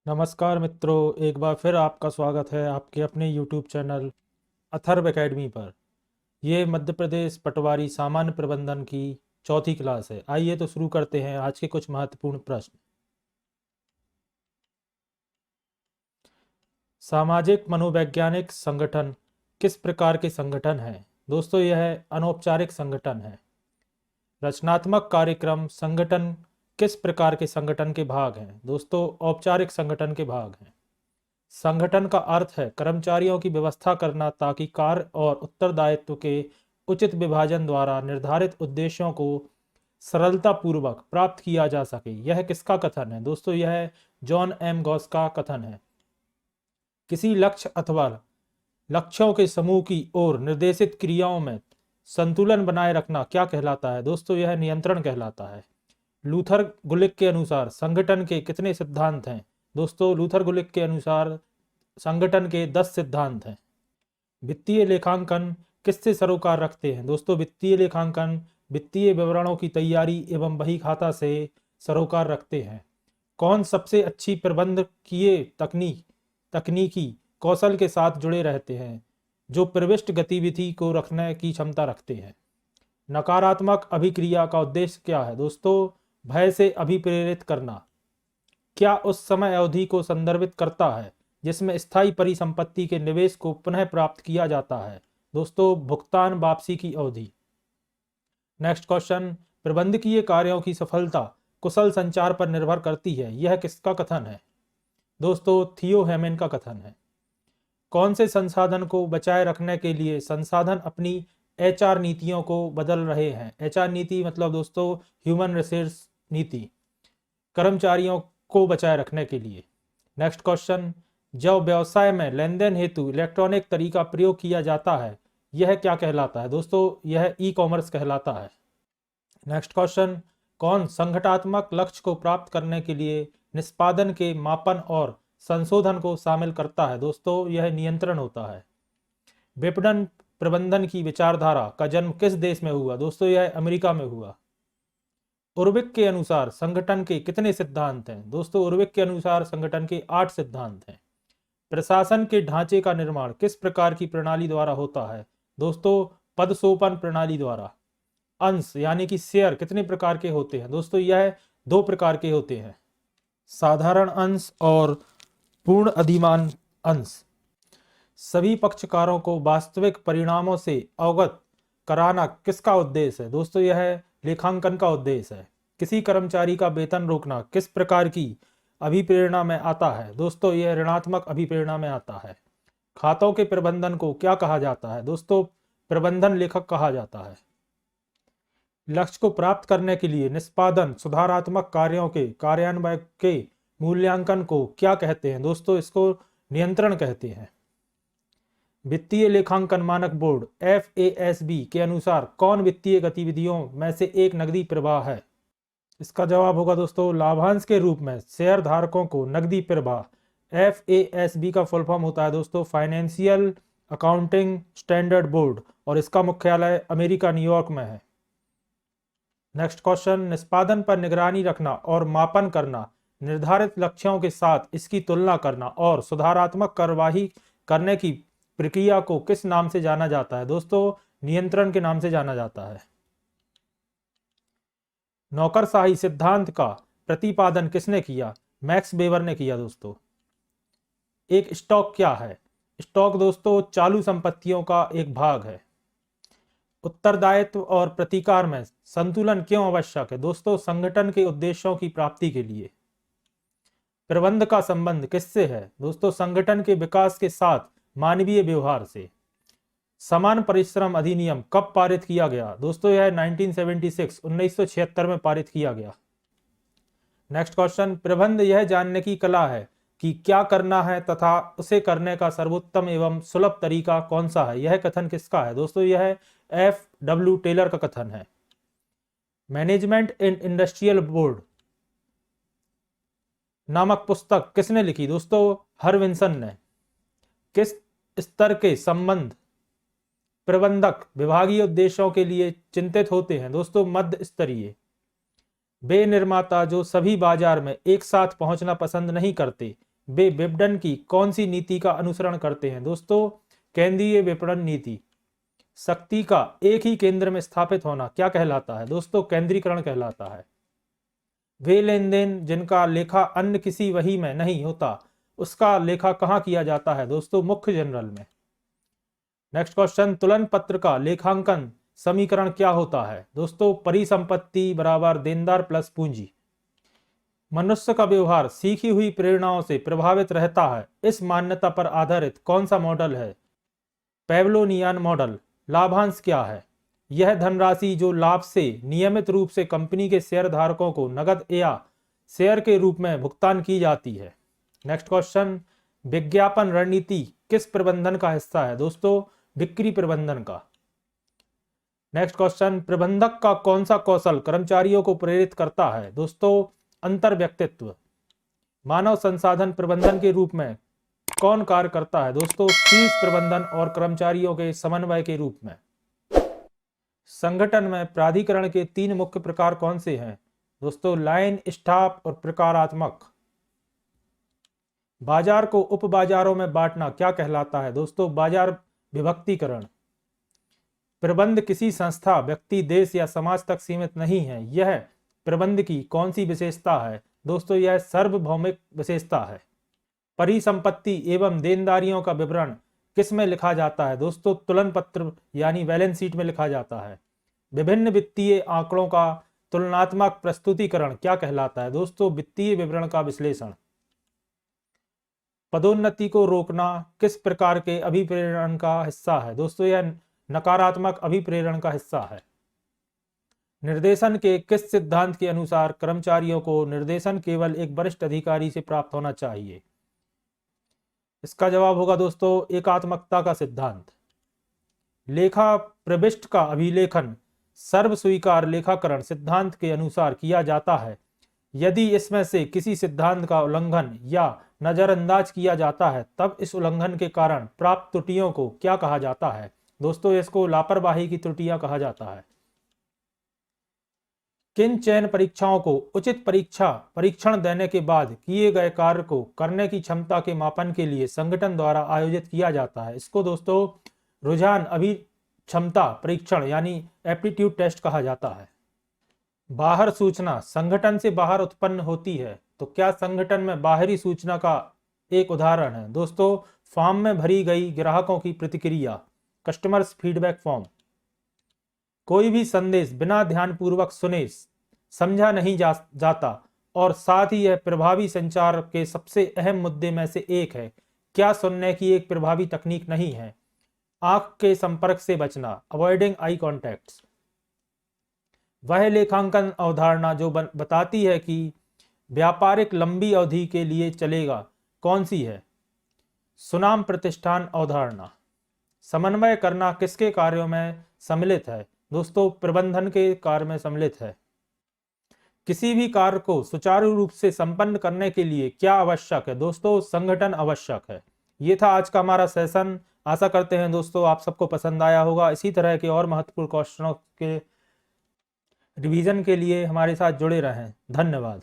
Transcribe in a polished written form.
नमस्कार मित्रों, एक बार फिर आपका स्वागत है आपके अपने यूट्यूब चैनल अथर्व एकेडमी पर। ये मध्य प्रदेश पटवारी सामान्य प्रबंधन की चौथी क्लास है। आइए तो शुरू करते हैं आज के कुछ महत्वपूर्ण प्रश्न। सामाजिक मनोवैज्ञानिक संगठन किस प्रकार के संगठन हैं? दोस्तों, यह अनौपचारिक संगठन है। रचनात्मक कार्यक्रम संगठन किस प्रकार के संगठन के भाग हैं? दोस्तों, औपचारिक संगठन के भाग हैं। संगठन का अर्थ है कर्मचारियों की व्यवस्था करना ताकि कार्य और उत्तरदायित्व के उचित विभाजन द्वारा निर्धारित उद्देश्यों को सरलतापूर्वक प्राप्त किया जा सके। यह किसका कथन है? दोस्तों, यह जॉन एम गॉस का कथन है। किसी लक्ष्य अथवा लक्ष्यों के समूह की ओर निर्देशित क्रियाओं में संतुलन बनाए रखना क्या कहलाता है? दोस्तों, यह नियंत्रण कहलाता है। लूथर गुलिक के अनुसार संगठन के कितने सिद्धांत हैं? दोस्तों, लूथर गुलिक के अनुसार संगठन के 10 सिद्धांत हैं। वित्तीय लेखांकन किससे सरोकार रखते हैं? दोस्तों, वित्तीय लेखांकन वित्तीय विवरणों की तैयारी एवं बही खाता से सरोकार रखते हैं। कौन सबसे अच्छी प्रबंधकीय तकनीकी कौशल के साथ जुड़े रहते हैं? जो प्रविष्ट गतिविधि को रखने की क्षमता रखते हैं। नकारात्मक अभिक्रिया का उद्देश्य क्या है? दोस्तों, भय से अभिप्रेरित करना। क्या उस समय अवधि को संदर्भित करता है जिसमें स्थायी परिसंपत्ति के निवेश को पुनः प्राप्त किया जाता है? दोस्तों, भुगतान वापसी की अवधि। नेक्स्ट क्वेश्चन, प्रबंधकीय कार्यों की सफलता कुशल संचार पर निर्भर करती है। यह किसका कथन है? दोस्तों, थियो हेमन का कथन है। कौन से संसाधन को बचाए रखने के लिए संसाधन अपनी एचआर नीतियों को बदल रहे हैं? एचआर नीति मतलब दोस्तों ह्यूमन रिसोर्स नीति, कर्मचारियों को बचाए रखने के लिए। नेक्स्ट क्वेश्चन, जब व्यवसाय में लेन देन हेतु इलेक्ट्रॉनिक तरीका प्रयोग किया जाता है यह क्या कहलाता है? दोस्तों, यह ई कॉमर्स कहलाता है। नेक्स्ट क्वेश्चन, कौन संगठनात्मक लक्ष्य को प्राप्त करने के लिए निष्पादन के मापन और संशोधन को शामिल करता है? दोस्तों, यह नियंत्रण होता है। विपणन प्रबंधन की विचारधारा का जन्म किस देश में हुआ? दोस्तों, यह अमेरिका में हुआ। उर्विक के अनुसार संगठन के कितने सिद्धांत हैं? दोस्तों, उर्विक के अनुसार संगठन के 8 सिद्धांत हैं। प्रशासन के ढांचे का निर्माण किस प्रकार की प्रणाली द्वारा होता है? दोस्तों, पदसोपन प्रणाली द्वारा। अंश यानी कि शेयर कितने प्रकार के होते हैं? दोस्तों, यह 2 प्रकार के होते हैं, साधारण अंश और पूर्ण अधिमान अंश। सभी पक्षकारों को वास्तविक परिणामों से अवगत कराना किसका उद्देश्य है? दोस्तों, यह लेखांकन का उद्देश्य है। किसी कर्मचारी का वेतन रोकना किस प्रकार की अभिप्रेरणा में आता है? दोस्तों, यह ऋणात्मक अभिप्रेरणा में आता है। खातों के प्रबंधन को क्या कहा जाता है? दोस्तों, प्रबंधन लेखक कहा जाता है। लक्ष्य को प्राप्त करने के लिए निष्पादन सुधारात्मक कार्यों के कार्यान्वयन के मूल्यांकन को क्या कहते हैं? दोस्तों, इसको नियंत्रण कहते हैं। वित्तीय लेखांकन मानक बोर्ड FASB के अनुसार कौन वित्तीय गतिविधियों में से एक नकदी प्रवाह है? इसका जवाब होगा दोस्तों लाभांश के रूप में शेयर धारकों को नकदी प्रवाह। FASB का फुल फॉर्म होता है दोस्तों फाइनेंशियल अकाउंटिंग स्टैंडर्ड बोर्ड और इसका मुख्यालय अमेरिका न्यूयॉर्क में है। नेक्स्ट क्वेश्चन, निष्पादन पर निगरानी रखना और मापन करना, निर्धारित लक्ष्यों के साथ इसकी तुलना करना और सुधारात्मक कार्यवाही करने की प्रक्रिया को किस नाम से जाना जाता है? दोस्तों, नियंत्रण के नाम से जाना जाता है। नौकरशाही सिद्धांत का प्रतिपादन किसने किया? मैक्स वेबर ने किया। दोस्तों, एक स्टॉक क्या है? स्टॉक दोस्तों चालू संपत्तियों का एक भाग है। उत्तरदायित्व और प्रतिकार में संतुलन क्यों आवश्यक है? दोस्तों, संगठन के उद्देश्यों की प्राप्ति के लिए। प्रबंध का संबंध किससे है? दोस्तों, संगठन के विकास के साथ मानवीय व्यवहार से। समान परिश्रम अधिनियम कब पारित किया गया? दोस्तों, यह 1976 में पारित किया गया। नेक्स्ट क्वेश्चन, प्रबंध यह जानने की कला है कि क्या करना है तथा उसे करने का सर्वोत्तम एवं सुलभ तरीका कौन सा है। यह कथन किसका है? दोस्तों, यह FW टेलर का कथन है। मैनेजमेंट इन इंडस्ट्रियल बोर्ड नामक पुस्तक किसने लिखी? दोस्तों, हरविंसन ने। किस स्तर के संबंध प्रबंधक विभागीय उद्देश्यों के लिए चिंतित होते हैं? दोस्तों, मध्य स्तरीय। वे निर्माता जो सभी बाजार में एक साथ पहुंचना पसंद नहीं करते वे विपणन की कौन सी नीति का अनुसरण करते हैं? दोस्तों केंद्रीय विपणन नीति। शक्ति का एक ही केंद्र में स्थापित होना क्या कहलाता है? दोस्तों केंद्रीकरण कहलाता है। वे लेन देन जिनका लेखा अन्य किसी वही में नहीं होता, उसका लेखा कहाँ किया जाता है? दोस्तों मुख्य जनरल में। नेक्स्ट क्वेश्चन, तुलन पत्र का लेखांकन समीकरण क्या होता है? दोस्तों परिसंपत्ति बराबर देनदार प्लस पूंजी। मनुष्य का व्यवहार सीखी हुई प्रेरणाओं से प्रभावित रहता है, इस मान्यता पर आधारित कौन सा मॉडल है? पेवलोनियन मॉडल। लाभांश क्या है? यह धनराशि जो लाभ से नियमित रूप से कंपनी के शेयर धारकों को नकद या शेयर के रूप में भुगतान की जाती है। नेक्स्ट क्वेश्चन, विज्ञापन रणनीति किस प्रबंधन का हिस्सा है? दोस्तों बिक्री प्रबंधन का। नेक्स्ट क्वेश्चन, प्रबंधक का कौन सा कौशल कर्मचारियों को प्रेरित करता है? दोस्तों अंतर व्यक्तित्व। मानव संसाधन प्रबंधन के रूप में कौन कार्य करता है? दोस्तों शीर्ष प्रबंधन और कर्मचारियों के समन्वय के रूप में। संगठन में प्राधिकरण के 3 मुख्य प्रकार कौन से हैं? दोस्तों लाइन, स्टाफ और प्रकारात्मक। बाजार को उप बाजारों में बांटना क्या कहलाता है? दोस्तों बाजार विभक्तीकरण। प्रबंध किसी संस्था, व्यक्ति, देश या समाज तक सीमित नहीं है, यह प्रबंध की कौन सी विशेषता है? दोस्तों यह सार्वभौमिक विशेषता है। परिसंपत्ति एवं देनदारियों का विवरण किस में लिखा जाता है? दोस्तों तुलन पत्र यानी बैलेंस शीट में लिखा जाता है। विभिन्न वित्तीय आंकड़ों का तुलनात्मक प्रस्तुतिकरण क्या कहलाता है? दोस्तों वित्तीय विवरण का विश्लेषण। पदोन्नति को रोकना किस प्रकार के अभिप्रेरण का हिस्सा है? दोस्तों यह नकारात्मक अभिप्रेरण का हिस्सा है। निर्देशन के किस सिद्धांत के अनुसार कर्मचारियों को निर्देशन केवल एक वरिष्ठ अधिकारी से प्राप्त होना चाहिए? इसका जवाब होगा दोस्तों एकात्मकता का सिद्धांत। लेखा प्रविष्ट का अभिलेखन सर्व स्वीकार लेखाकरण सिद्धांत के अनुसार किया जाता है यदि इसमें से किसी सिद्धांत का उल्लंघन या नजरअंदाज किया जाता है, तब इस उल्लंघन के कारण प्राप्त त्रुटियों को क्या कहा जाता है? दोस्तों इसको लापरवाही की त्रुटियां कहा जाता है। किन चयन परीक्षाओं को उचित परीक्षण देने के बाद किए गए कार्य को करने की क्षमता के मापन के लिए संगठन द्वारा आयोजित किया जाता है? इसको दोस्तों रुझान अभिक्षमता परीक्षण यानी एप्टीट्यूड टेस्ट कहा जाता है। बाहर सूचना संगठन से बाहर उत्पन्न होती है, तो क्या संगठन में बाहरी सूचना का एक उदाहरण है? दोस्तों फॉर्म में भरी गई ग्राहकों की प्रतिक्रिया, कस्टमर्स फीडबैक फॉर्म। कोई भी संदेश बिना ध्यानपूर्वक सुने समझा नहीं जाता और साथ ही यह प्रभावी संचार के सबसे अहम मुद्दे में से एक है। क्या सुनने की एक प्रभावी तकनीक नहीं है? आंख के संपर्क से बचना, अवॉइडिंग आई कॉन्टैक्ट्स। वह लेखांकन अवधारणा जो बताती है कि व्यापारिक लंबी अवधि के लिए चलेगा, कौन सी है? सुनाम प्रतिष्ठान अवधारणा। समन्वय करना किसके कार्यों में सम्मिलित है? दोस्तों प्रबंधन के कार्य में सम्मिलित है। किसी भी कार्य को सुचारू रूप से संपन्न करने के लिए क्या आवश्यक है? दोस्तों संगठन आवश्यक है। ये था आज का हमारा सेशन। आशा करते हैं दोस्तों आप सबको पसंद आया होगा। इसी तरह के और महत्वपूर्ण क्वेश्चनों के रिवीजन के लिए हमारे साथ जुड़े रहें। धन्यवाद।